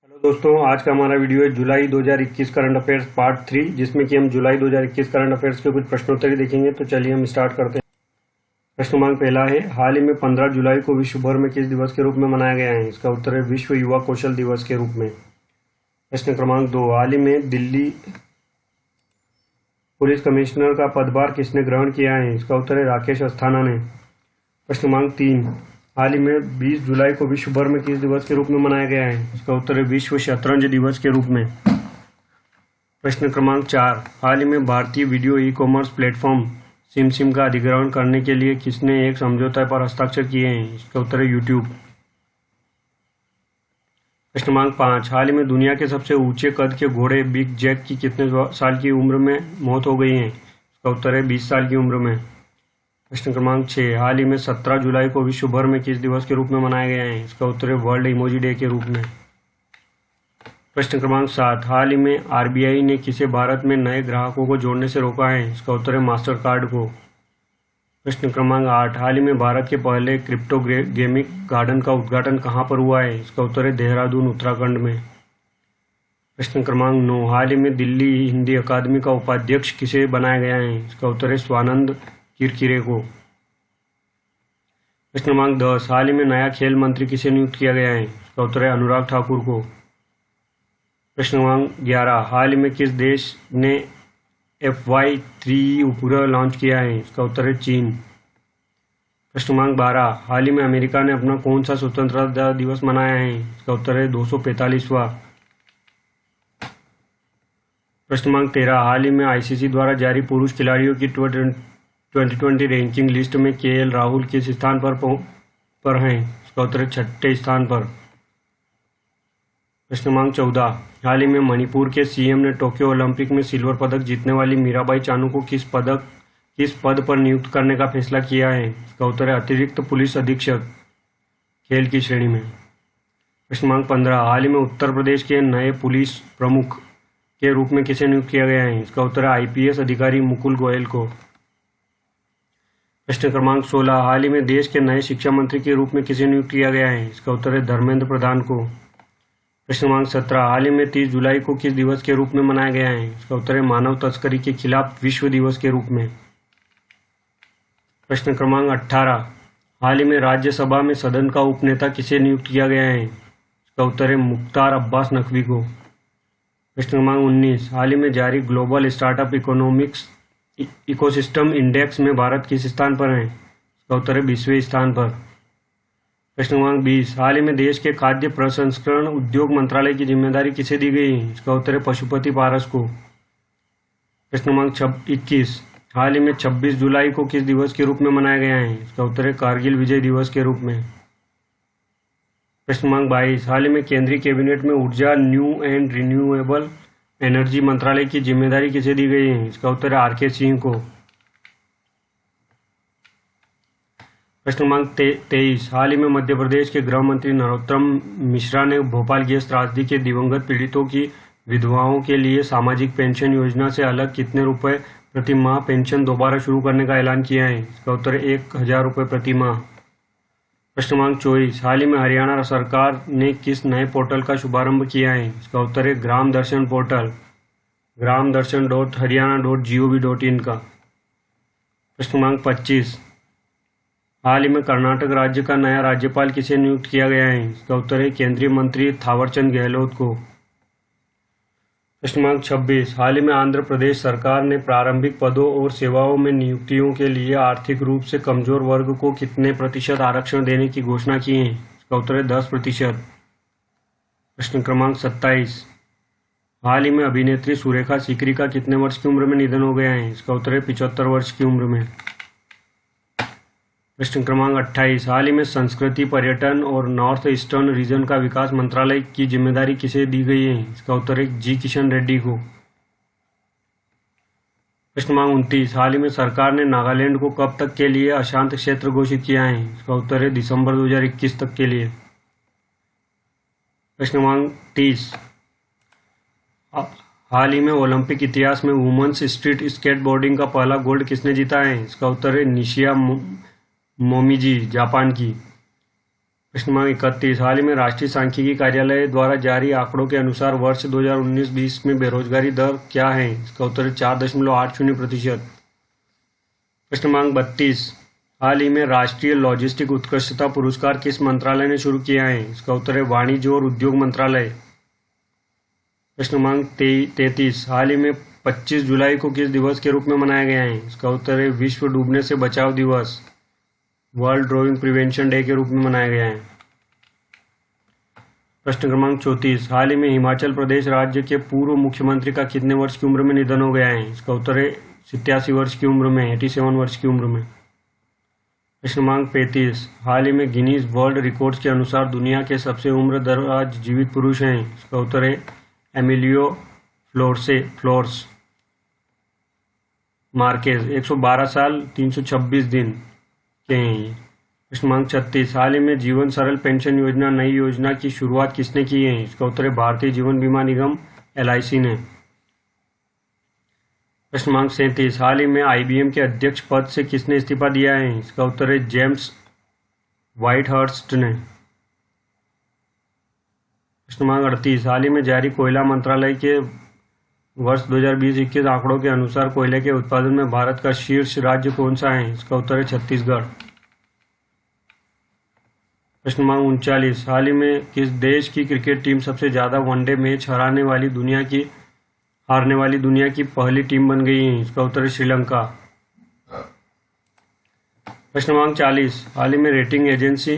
Hello दोस्तों, आज का हमारा वीडियो है जुलाई 2021 करंट अफेयर्स पार्ट 3, जिसमें कि हम जुलाई 2021 करंट अफेयर्स के कुछ प्रश्नोत्तरी देखेंगे। तो चलिए हम स्टार्ट करते हैं। प्रश्न क्रमांक पहला है, हाल ही में 15 जुलाई को विश्व भर में किस दिवस के रूप में मनाया गया है? इसका उत्तर है विश्व युवा कौशल दिवस के रूप में। प्रश्न क्रमांक 2, हाल ही में दिल्ली पुलिस कमिश्नर का पदभार किसने ग्रहण किया है? इसका उत्तर है राकेश अस्थाना ने। प्रश्न क्रमांक 3, हाल ही में 20 जुलाई को विश्व भर में किस दिवस के रूप में मनाया गया है? इसका उत्तर है विश्व शतरंज दिवस के रूप में। प्रश्न क्रमांक 4, हाल ही में भारतीय video e commerce platform SIM का अधिग्रहण करने के लिए किसने एक समझौते पर हस्ताक्षर किए हैं? इसका उत्तर है यूट्यूब। प्रश्न क्रमांक 5, हाल ही में दुनिया के सबसे ऊंचे कद के घोड़े बिग जैक की कितने साल की उम्र में मौत हो गई है? इसका उत्तर है 20 साल की उम्र में। प्रश्न क्रमांक 6, हाल ही में 17 जुलाई को विश्व भर में किस दिवस के रूप में मनाया गया है? इसका उत्तर है वर्ल्ड इमोजी डे के रूप में। प्रश्न क्रमांक 7, हाल ही में आरबीआई ने किसे भारत में नए ग्राहकों को जोड़ने से रोका है? इसका उत्तर है मास्टर कार्ड को। प्रश्न क्रमांक 8, हाल ही में भारत के पहले क्रिप्टो गेमिंग गार्डन का उद्घाटन कहाँ पर हुआ है? इसका उत्तर है देहरादून, उत्तराखंड में। प्रश्न क्रमांक 9, हाल ही में दिल्ली हिंदी अकादमी का उपाध्यक्ष किसे बनाया गया है? इसका उत्तर है स्वानंद किरकिरे को। प्रश्न क्रमांक 10, हाल ही में नया खेल मंत्री किसे नियुक्त किया गया है? इसका उत्तर है अनुराग ठाकुर को। प्रश्न क्रमांक 11, हाल ही में किस देश ने FY-3 उपग्रह लॉन्च किया है? इसका उत्तर है चीन। प्रश्न क्रमांक 12, हाल ही में अमेरिका ने अपना कौन सा स्वतंत्रता दिवस मनाया है? इसका उत्तर है 245वां। प्रश्न क्रमांक 13, हाल ही में आईसीसी द्वारा जारी पुरुष खिलाड़ियों की 2020 रैंकिंग लिस्ट में केएल राहुल किस स्थान पर हैं? इसका उत्तर है 6ठे स्थान पर। प्रश्न क्रमांक 14, हाल ही में मणिपुर के सीएम ने टोक्यो ओलंपिक में सिल्वर पदक जीतने वाली मीराबाई चानू को किस पद पर नियुक्त करने का फैसला किया है? इसका उत्तर है अतिरिक्त पुलिस अधीक्षक, खेल की श्रेणी में। प्रश्न क्रमांक 15, हाल ही में उत्तर प्रदेश के नए पुलिस प्रमुख के रूप में किसे नियुक्त किया गया है? इसका उत्तर है आईपीएस अधिकारी मुकुल गोयल को। प्रश्न क्रमांक 16, हाल ही में देश के नए शिक्षा मंत्री के रूप में किसे नियुक्त किया गया है? इसका उत्तर है धर्मेंद्र प्रधान को। प्रश्न क्रमांक 17, हाल ही में 30 जुलाई को किस दिवस के रूप में मनाया गया है? इसका उत्तर है मानव तस्करी के खिलाफ विश्व दिवस के रूप में। प्रश्न क्रमांक 18, हाल ही में राज्यसभा में सदन का उपनेता किसे नियुक्त किया गया है? इसका उत्तर है मुख्तार अब्बास नकवी को। प्रश्न क्रमांक 19, हाल ही में जारी ग्लोबल स्टार्टअप इकोसिस्टम इंडेक्स में भारत किस स्थान पर है? इसका उत्तर है 20वें स्थान पर। प्रश्न क्रमांक 20, हाल ही में देश के खाद्य प्रसंस्करण उद्योग मंत्रालय की जिम्मेदारी किसे दी गई है? इसका उत्तर है पशुपति पारस को। प्रश्न क्रमांक 21, हाल ही में 26 जुलाई को किस दिवस के रूप में मनाया गया है? इसका उत्तर है कारगिल विजय दिवस के रूप में। प्रश्न क्रमांक 22, हाल ही में केंद्रीय कैबिनेट में ऊर्जा, न्यू एंड रिन्यूएबल एनर्जी मंत्रालय की जिम्मेदारी किसे दी गई है? इसका उत्तर है आरके सिंह को। प्रश्न क्रमांक 23, हाल ही में मध्य प्रदेश के गृह मंत्री नरोत्तम मिश्रा ने भोपाल गैस त्रासदी के दिवंगत पीड़ितों की विधवाओं के लिए सामाजिक पेंशन योजना से अलग कितने रुपए प्रति माह पेंशन दोबारा शुरू करने का ऐलान किया है? इसका उत्तर है 1000 रुपये प्रति माह। प्रश्न क्रमांक 24, हाल ही में हरियाणा सरकार ने किस नए पोर्टल का शुभारंभ किया है? इसका उत्तर है ग्राम दर्शन पोर्टल, gramdarshan.haryana.gov.in का। प्रश्न क्रमांक 25, हाल ही में कर्नाटक राज्य का नया राज्यपाल किसे नियुक्त किया गया है? इसका उत्तर है केंद्रीय मंत्री थावरचंद गहलोत को। प्रश्न क्रमांक 26, हाल ही में आंध्र प्रदेश सरकार ने प्रारंभिक पदों और सेवाओं में नियुक्तियों के लिए आर्थिक रूप से कमजोर वर्ग को कितने प्रतिशत आरक्षण देने की घोषणा की है? इसका उत्तर है 10%। प्रश्न क्रमांक 27, हाल ही में अभिनेत्री सुरेखा सीकरी का कितने वर्ष की उम्र में निधन हो गया है? इसका उत्तर है 75 वर्ष की उम्र में। प्रश्न क्रमांक 28, हाल ही में संस्कृति, पर्यटन और नॉर्थ ईस्टर्न रीजन का विकास मंत्रालय की जिम्मेदारी किसे दी गई है? इसका उत्तर है जी किशन रेड्डी को। प्रश्न क्रमांक 29, हाल ही में सरकार ने नागालैंड को कब तक के लिए अशांत क्षेत्र घोषित किया है? इसका उत्तर है दिसंबर 2021 तक के लिए। प्रश्न क्रमांक 30, हाल ही में ओलंपिक इतिहास में वुमेन्स स्ट्रीट स्केटबोर्डिंग का पहला गोल्ड किसने जीता है? इसका उत्तर है निशिया मोमिजी, जापान की। प्रश्न क्रमांक 31, हाल ही में राष्ट्रीय सांख्यिकी कार्यालय द्वारा जारी आंकड़ों के अनुसार वर्ष 2019-20 में बेरोजगारी दर क्या है? इसका उत्तर है 4.80%। प्रश्न क्रमांक 32, हाल ही में राष्ट्रीय लॉजिस्टिक उत्कृष्टता पुरस्कार किस मंत्रालय ने शुरू किया है? इसका उत्तर है वाणिज्य और उद्योग मंत्रालय। प्रश्न क्रमांक 33, हाल ही में 25 जुलाई को किस दिवस के रूप में मनाया गया है? इसका उत्तर है विश्व डूबने से बचाव दिवस, वर्ल्ड ड्रोइंग प्रिवेंशन डे के रूप में मनाया गया है। प्रश्न क्रमांक 34, हाल ही में हिमाचल प्रदेश राज्य के पूर्व मुख्यमंत्री का कितने वर्ष की उम्र में निधन हो गया है? इसका उत्तर है 87 वर्ष की उम्र में, 87 वर्ष की उम्र में। प्रश्न क्रमांक 35, हाल ही में गिनीज वर्ल्ड रिकॉर्ड्स के अनुसार दुनिया के सबसे उम्रदराज जीवित पुरुष हैं? इसका उत्तर है एमिलियो फ्लोर्स मार्केज, 112 साल 326 दिन के हैं ये। प्रश्न क्रमांक 36, हाल ही में जीवन सरल पेंशन योजना नई योजना की शुरुआत किसने की है? इसका उत्तर है भारतीय जीवन बीमा निगम LIC ने। प्रश्न क्रमांक 37, हाल ही में IBM के अध्यक्ष पद से किसने इस्तीफा दिया है? इसका उत्तर है जेम्स व्हाइटहर्स्ट ने। प्रश्न क्रमांक 38, हाल ही में जारी कोयला मंत्रालय के वर्ष 2020-21 आंकड़ों के अनुसार कोयले के उत्पादन में भारत का शीर्ष राज्य कौन सा है? इसका उत्तर है छत्तीसगढ़। प्रश्न क्रमांक 39, हाल ही में किस देश की क्रिकेट टीम सबसे ज्यादा वनडे मैच हारने वाली दुनिया की पहली टीम बन गई है? इसका उत्तर है श्रीलंका। प्रश्न क्रमांक 40, हाल ही में रेटिंग एजेंसी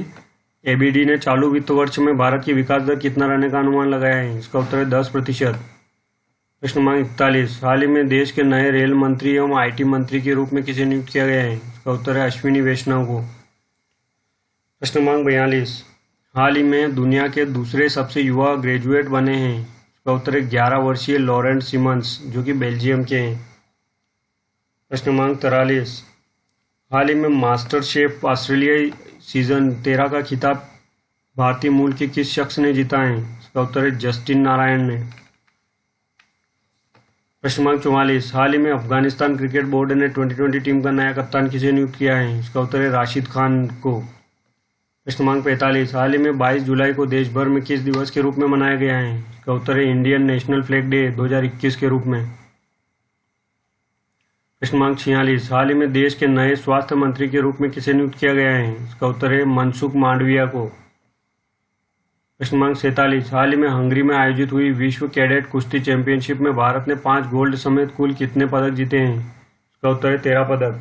ABD ने चालू वित्त वर्ष में भारत की विकास दर कितना रहने का अनुमान लगाया है? इसका उत्तर है 10%। प्रश्न क्रमांक 41, हाल ही में देश के नए रेल मंत्री एवं IT मंत्री के रूप में किसे नियुक्त किया गया है? इसका उत्तर है अश्विनी वैष्णव को। प्रश्न क्रमांक 42, हाल ही में दुनिया के दूसरे सबसे युवा ग्रेजुएट बने हैं? इसका उत्तर है 11 वर्षीय लॉरेंट सिमंस, जो कि बेल्जियम के हैं। प्रश्न क्रमांक 43, हाल ही में मास्टर शेफ ऑस्ट्रेलियाई सीजन 13 का खिताब भारतीय मूल के किस शख्स ने जीता है? इसका उत्तर है जस्टिन नारायण ने। प्रश्न क्रमांक 44, हाल ही में अफगानिस्तान क्रिकेट बोर्ड ने 2020 टीम का नया कप्तान किसे नियुक्त किया है? इसका उत्तर है राशिद खान को। प्रश्न क्रमांक 45, हाल ही में 22 जुलाई को देश भर में किस दिवस के रूप में मनाया गया है? इसका उत्तर है इंडियन नेशनल फ्लैग डे 2021 के रूप में। प्रश्न क्रमांक 46, हाल ही में देश के नए स्वास्थ्य मंत्री के रूप में किसे नियुक्त किया गया है? इसका उत्तर है मनसुख मांडविया को। प्रश्न क्रमांक 47, हाल ही में हंगरी में आयोजित हुई विश्व कैडेट कुश्ती चैंपियनशिप में भारत ने 5 गोल्ड समेत कुल कितने पदक जीते हैं? इसका उत्तर है 13 पदक।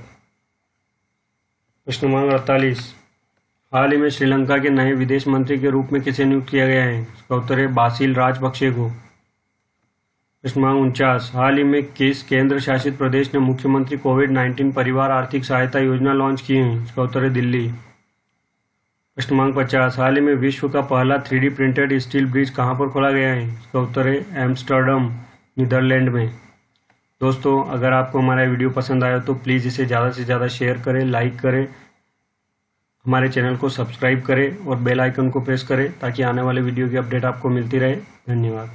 प्रश्न क्रमांक 48, हाल ही में श्रीलंका के नए विदेश मंत्री के रूप में किसे नियुक्त किया गया है? इसका उत्तर है बासिल राजपक्षे को। प्रश्न क्रमांक 49, हाल ही में किस केंद्र शासित प्रदेश ने मुख्यमंत्री कोविड-19 परिवार आर्थिक सहायता योजना लॉन्च की है? इसका उत्तर है दिल्ली। प्रश्न क्रमांक 50, हाल ही में विश्व का पहला 3D प्रिंटेड स्टील ब्रिज कहाँ पर खोला गया है? इसका उत्तर है एम्स्टर्डम, नीदरलैंड में। दोस्तों, अगर आपको हमारा वीडियो पसंद आया तो प्लीज़ इसे ज़्यादा से ज़्यादा शेयर करें, लाइक करें, हमारे चैनल को सब्सक्राइब करें और बेल आइकन को प्रेस करें ताकि आने वाले वीडियो की अपडेट आपको मिलती रहे। धन्यवाद।